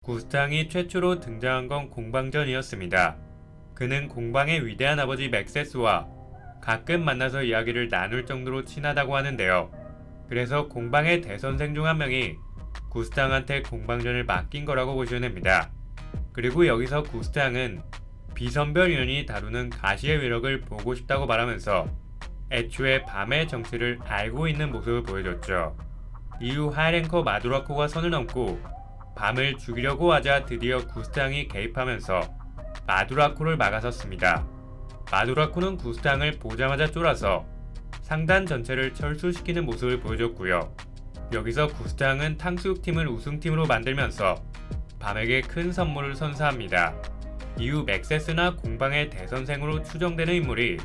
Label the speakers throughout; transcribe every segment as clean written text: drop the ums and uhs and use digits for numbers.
Speaker 1: 구스탕이 최초로 등장한 건 공방전이었습니다. 그는 공방의 위대한 아버지 맥세스와 가끔 만나서 이야기를 나눌 정도로 친하다고 하는데요. 그래서 공방의 대선생 중 한 명이 구스탕한테 공방전을 맡긴 거라고 보시면 됩니다. 그리고 여기서 구스탕은 비선별 인원이 다루는 가시의 위력을 보고 싶다고 말하면서 애초에 밤의 정체를 알고 있는 모습을 보여줬죠. 이후 하이랭커 마두라코가 선을 넘고 밤을 죽이려고 하자 드디어 구스탕이 개입하면서 마두라코를 막아섰습니다. 마두라코는 구스탕을 보자마자 쫄아서 상단 전체를 철수시키는 모습을 보여줬고요. 여기서 구스탕은 탕수육팀을 우승팀으로 만들면서 밤에게 큰 선물을 선사합니다. 이후 맥세스나 공방의 대선생으로 추정되는 인물이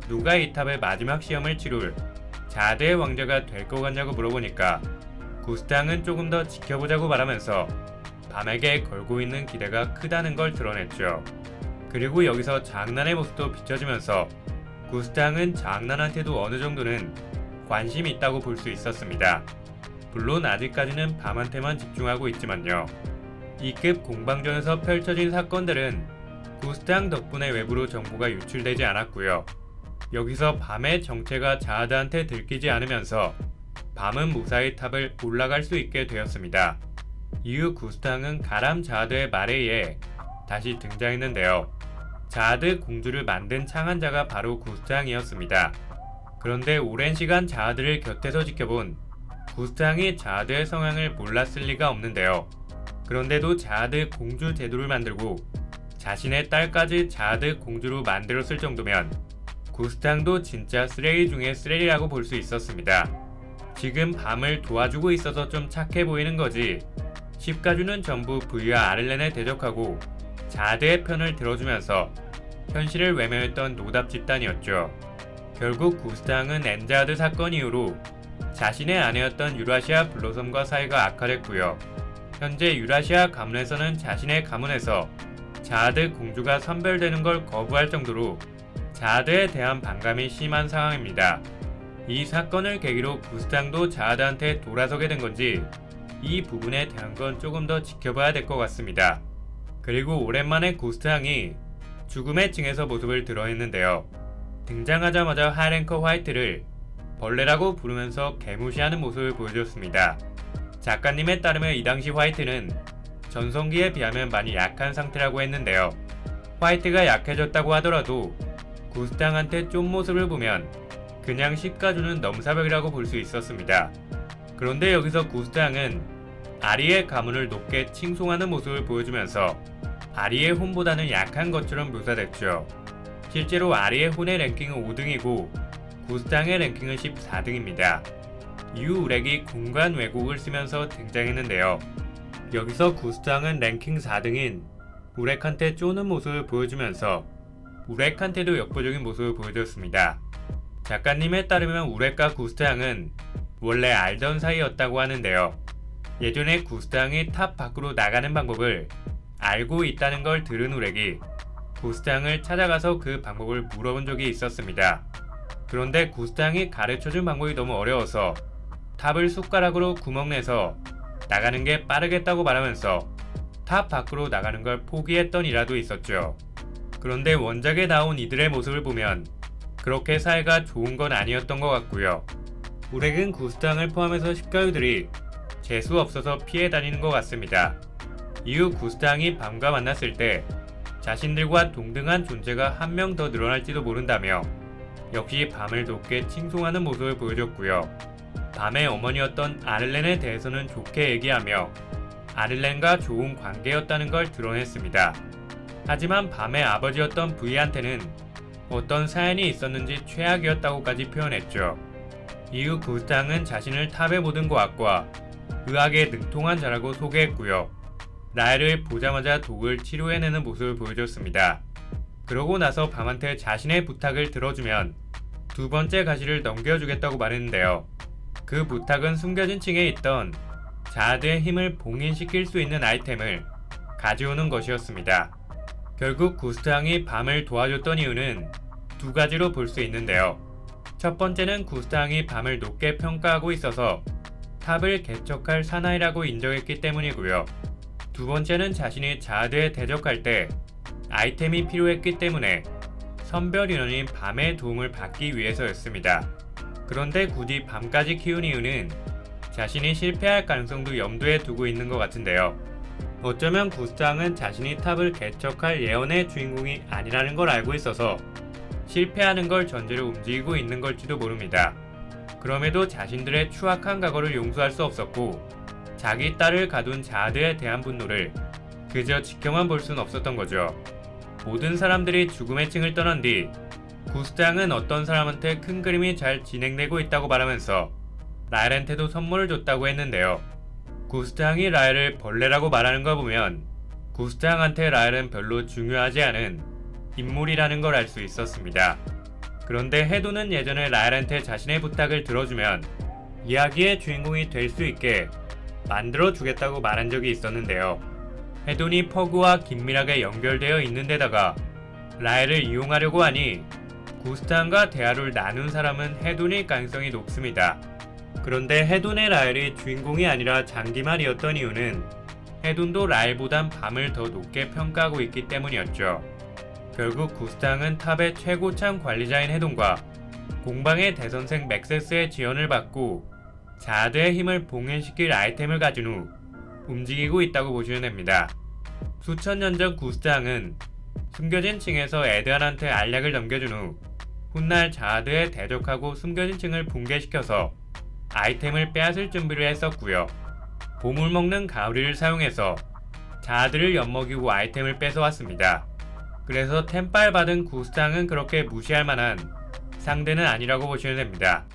Speaker 1: 누가 이 탑의 마지막 시험을 치룰 자드의 왕자가 될 것 같냐고 물어보니까 구스탕은 조금 더 지켜보자고 말하면서 밤에게 걸고 있는 기대가 크다는 걸 드러냈죠. 그리고 여기서 장난의 모습도 비춰지면서 구스탕은 장난한테도 어느 정도는 관심이 있다고 볼 수 있었습니다. 물론 아직까지는 밤한테만 집중하고 있지만요. 이급 공방전에서 펼쳐진 사건들은 구스탕 덕분에 외부로 정보가 유출되지 않았고요. 여기서 밤의 정체가 자하드한테 들키지 않으면서 밤은 무사히 탑을 올라갈 수 있게 되었습니다. 이후 구스탕은 가람 자하드의 말에 의해 다시 등장했는데요. 자하드 공주를 만든 창안자가 바로 구스탕이었습니다. 그런데 오랜 시간 자하드를 곁에서 지켜본 구스탕이 자하드의 성향을 몰랐을 리가 없는데요. 그런데도 자하드 공주 제도를 만들고 자신의 딸까지 자하드 공주로 만들었을 정도면 구스탕도 진짜 쓰레기 중에 쓰레기라고 볼 수 있었습니다. 지금 밤을 도와주고 있어서 좀 착해 보이는 거지. 십가주는 전부 V와 아를렌에 대적하고 자하드의 편을 들어주면서 현실을 외면했던 노답 집단이었죠. 결국 구스탕은 엔자하드 사건 이후로 자신의 아내였던 유라시아 블로섬과 사이가 악화됐고요. 현재 유라시아 가문에서는 자신의 가문에서 자하드 공주가 선별되는 걸 거부할 정도로 자하드에 대한 반감이 심한 상황입니다. 이 사건을 계기로 구스탕도 자하드한테 돌아서게 된 건지 이 부분에 대한 건 조금 더 지켜봐야 될 것 같습니다. 그리고 오랜만에 구스탕이 죽음의 층에서 모습을 드러냈는데요. 등장하자마자 하이랭커 화이트를 벌레라고 부르면서 개무시하는 모습을 보여줬습니다. 작가님에 따르면 이 당시 화이트는 전성기에 비하면 많이 약한 상태라고 했는데요. 화이트가 약해졌다고 하더라도 구스탕한테 쫀 모습을 보면 그냥 십가주는 넘사벽이라고 볼 수 있었습니다. 그런데 여기서 구스탕은 아리의 가문을 높게 칭송하는 모습을 보여주면서 아리의 혼보다는 약한 것처럼 묘사됐죠. 실제로 아리의 혼의 랭킹은 5등이고 구스탕의 랭킹은 14등입니다. 이후 우렉이 공간 왜곡을 쓰면서 등장했는데요. 여기서 구스탕은 랭킹 4등인 우렉한테 쪼는 모습을 보여주면서 우렉한테도 역부족인 모습을 보여줬습니다. 작가님에 따르면 우렉과 구스탕은 원래 알던 사이였다고 하는데요. 예전에 구스탕이 탑 밖으로 나가는 방법을 알고 있다는 걸 들은 우렉이 구스탕을 찾아가서 그 방법을 물어본 적이 있었습니다. 그런데 구스탕이 가르쳐준 방법이 너무 어려워서 탑을 숟가락으로 구멍내서 나가는 게 빠르겠다고 말하면서 탑 밖으로 나가는 걸 포기했던 일화도 있었죠. 그런데 원작에 나온 이들의 모습을 보면 그렇게 사이가 좋은 건 아니었던 것 같고요. 우렉은 구스탕을 포함해서 십가유들이 재수 없어서 피해 다니는 것 같습니다. 이후 구스탕이 밤과 만났을 때 자신들과 동등한 존재가 한 명 더 늘어날지도 모른다며 역시 밤을 높게 칭송하는 모습을 보여줬고요. 밤의 어머니였던 아를렌에 대해서는 좋게 얘기하며 아를렌과 좋은 관계였다는 걸 드러냈습니다. 하지만 밤의 아버지였던 V한테는 어떤 사연이 있었는지 최악이었다고까지 표현했죠. 이후 구스탕은 자신을 탑의 모든 과학과 의학에 능통한 자라고 소개했고요. 라엘을 보자마자 독을 치료해내는 모습을 보여줬습니다. 그러고 나서 밤한테 자신의 부탁을 들어주면 두 번째 가시를 넘겨주겠다고 말했는데요. 그 부탁은 숨겨진 층에 있던 자하드의 힘을 봉인시킬 수 있는 아이템을 가져오는 것이었습니다. 결국 구스탕이 밤을 도와줬던 이유는 두 가지로 볼 수 있는데요. 첫 번째는 구스탕이 밤을 높게 평가하고 있어서 탑을 개척할 사나이라고 인정했기 때문이고요. 두 번째는 자신이 자아드에 대적할 때 아이템이 필요했기 때문에 선별 인원인 밤의 도움을 받기 위해서였습니다. 그런데 굳이 밤까지 키운 이유는 자신이 실패할 가능성도 염두에 두고 있는 것 같은데요. 어쩌면 구스탕은 자신이 탑을 개척할 예언의 주인공이 아니라는 걸 알고 있어서 실패하는 걸 전제로 움직이고 있는 걸지도 모릅니다. 그럼에도 자신들의 추악한 과거를 용서할 수 없었고 자기 딸을 가둔 자아드에 대한 분노를 그저 지켜만 볼 순 없었던 거죠. 모든 사람들이 죽음의 층을 떠난 뒤 구스탕은 어떤 사람한테 큰 그림이 잘 진행되고 있다고 말하면서 라엘한테도 선물을 줬다고 했는데요. 구스탕이 라엘을 벌레라고 말하는 거 보면 구스탕한테 라엘은 별로 중요하지 않은 인물이라는 걸 알 수 있었습니다. 그런데 해도는 예전에 라엘한테 자신의 부탁을 들어주면 이야기의 주인공이 될 수 있게 만들어주겠다고 말한 적이 있었는데요. 해돈이 퍼그와 긴밀하게 연결되어 있는 데다가 라엘을 이용하려고 하니 구스탕과 대화를 나눈 사람은 해돈일 가능성이 높습니다. 그런데 해돈의 라엘이 주인공이 아니라 장기말이었던 이유는 해돈도 라엘보단 밤을 더 높게 평가하고 있기 때문이었죠. 결국 구스탕은 탑의 최고참 관리자인 해돈과 공방의 대선생 맥세스의 지원을 받고 자아드의 힘을 봉인시킬 아이템을 가진 후 움직이고 있다고 보시면 됩니다. 수천 년 전 구스탕은 숨겨진 층에서 에드안한테 알약을 넘겨준 후 훗날 자아드에 대적하고 숨겨진 층을 붕괴시켜서 아이템을 빼앗을 준비를 했었고요. 보물 먹는 가오리를 사용해서 자아드를 엿먹이고 아이템을 뺏어왔습니다. 그래서 템빨 받은 구스탕은 그렇게 무시할 만한 상대는 아니라고 보시면 됩니다.